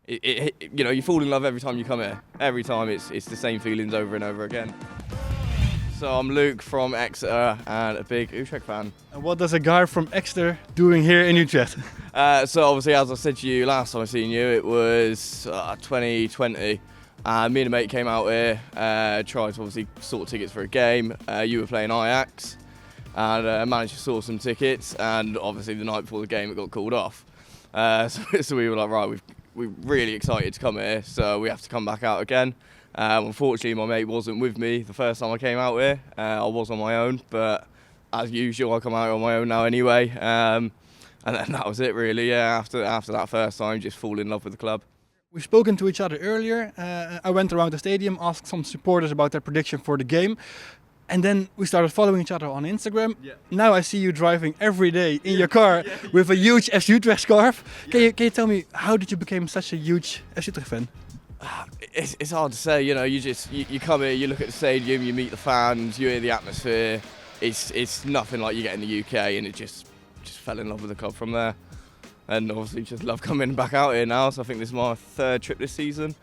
you fall in love every time you come here. Every time it's the same feelings over and over again. So I'm Luke from Exeter and a big Utreg fan. And what does a guy from Exeter doing here in Utrecht? So obviously, as I said to you last time I seen you, it was 2020. Me and a mate came out here, tried to obviously sort tickets for a game. You were playing Ajax, and managed to sort some tickets. And obviously, the night before the game, it got called off. So we were like, right, we're really excited to come here, so we have to come back out again. Unfortunately, my mate wasn't with me the first time I came out here. I was on my own, but as usual, I come out on my own now anyway. And then that was it, really. Yeah, after that first time, just fall in love with the club. We've spoken to each other earlier. I went around the stadium, asked some supporters about their prediction for the game. And then we started following each other on Instagram. Yeah. Now I see you driving every day in your car with a huge FC Utrecht scarf. Yeah. Can you tell me, how did you become such a huge FC Utrecht fan? It's hard to say, you come here, you look at the stadium, you meet the fans, you hear the atmosphere. It's nothing like you get in the UK, and it just fell in love with the club from there. And obviously just love coming back out here now, so I think this is my third trip this season.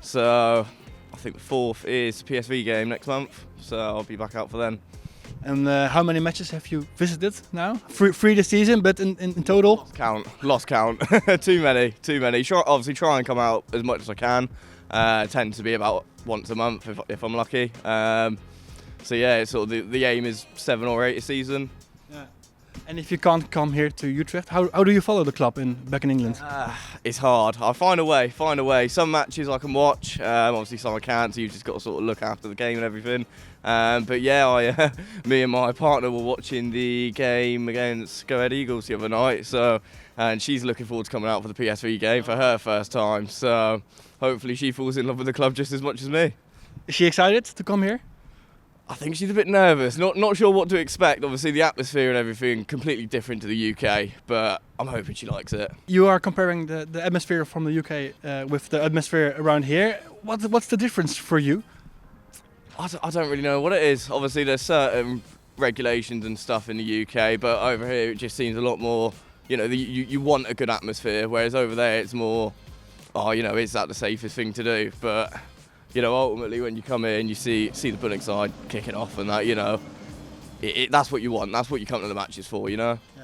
So I think the fourth is the PSV game next month, so I'll be back out for then. And how many matches have you visited now? Three this season, but in total? Lost count. Too many. Obviously try and come out as much as I can. Tend to be about once a month if I'm lucky. So yeah, it's sort of the aim is 7 or 8 a season. Yeah. And if you can't come here to Utrecht, how do you follow the club back in England? It's hard. I find a way. Some matches I can watch, obviously some I can't, so you've just got to sort of look after the game and everything. But yeah, me and my partner were watching the game against Go Ahead Eagles the other night, and she's looking forward to coming out for the PSV game for her first time, so hopefully she falls in love with the club just as much as me. Is she excited to come here? I think she's a bit nervous, not sure what to expect. Obviously the atmosphere and everything completely different to the UK, but I'm hoping she likes it. You are comparing the atmosphere from the UK with the atmosphere around here. What's the difference for you? I don't really know what it is. Obviously there's certain regulations and stuff in the UK, but over here it just seems a lot more, you want a good atmosphere, whereas over there it's more, is that the safest thing to do? But ultimately when you come here and you see the Bunnik side kicking off and that, that's what you want. That's what you come to the matches for,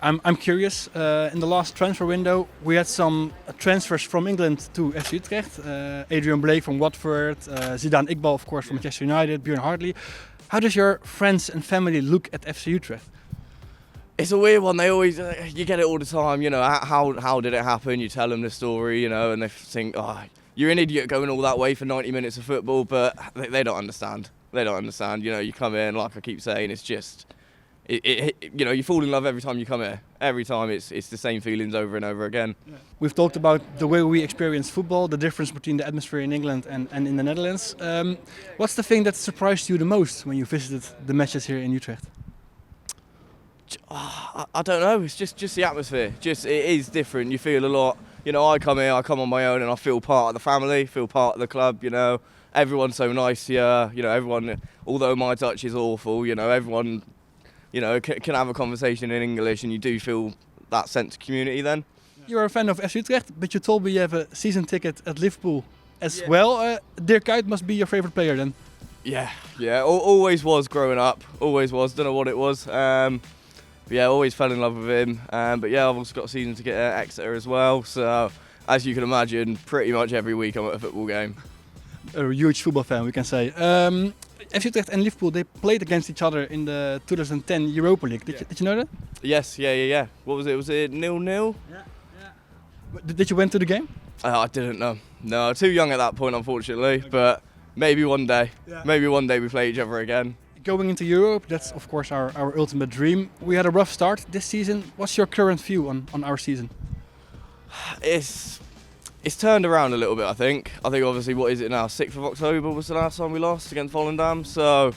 I'm curious. In the last transfer window, we had some transfers from England to FC Utrecht. Adrian Blake from Watford, Zidane Iqbal, of course, from Manchester United, Björn Hartley. How does your friends and family look at FC Utrecht? It's a weird one. They always, you get it all the time. How did it happen? You tell them the story, and they think, you're an idiot going all that way for 90 minutes of football, but they don't understand. You come here and like I keep saying, it's just, you fall in love every time you come here. Every time it's the same feelings over and over again. Yeah. We've talked about the way we experience football, the difference between the atmosphere in England and in the Netherlands. What's the thing that surprised you the most when you visited the matches here in Utrecht? I don't know, it's just the atmosphere. It is different, you feel a lot. I come here, I come on my own and I feel part of the family, feel part of the club, Everyone's so nice here, everyone, although my Dutch is awful, everyone, can have a conversation in English and you do feel that sense of community then. You're a fan of FC Utrecht, but you told me you have a season ticket at Liverpool as well. Dirk Kuyt must be your favourite player then. Yeah, always was growing up, always was, don't know what it was. But yeah, always fell in love with him. But yeah, I've also got a season ticket at Exeter as well. So as you can imagine, pretty much every week I'm at a football game. A huge football fan, we can say. FC Utrecht and Liverpool, they played against each other in the 2010 Europa League. Did you know that? Yes, yeah. What was it? Was it 0-0? Yeah. Did you went to the game? I didn't know. No, too young at that point, unfortunately. Okay. But maybe one day. Yeah. Maybe one day we play each other again. Going into Europe, that's of course our ultimate dream. We had a rough start this season. What's your current view on our season? It's turned around a little bit, I think. Obviously, what is it now? 6th of October was the last time we lost against Volendam. So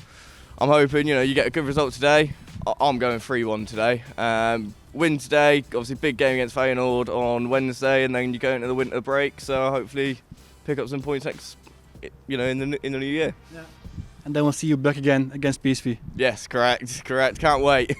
I'm hoping, you get a good result today. I'm going 3-1 today. Win today, obviously big game against Feyenoord on Wednesday, and then you go into the winter break. So hopefully pick up some points in the new year. Yeah. And then we'll see you back again against PSV. Yes, correct. Can't wait.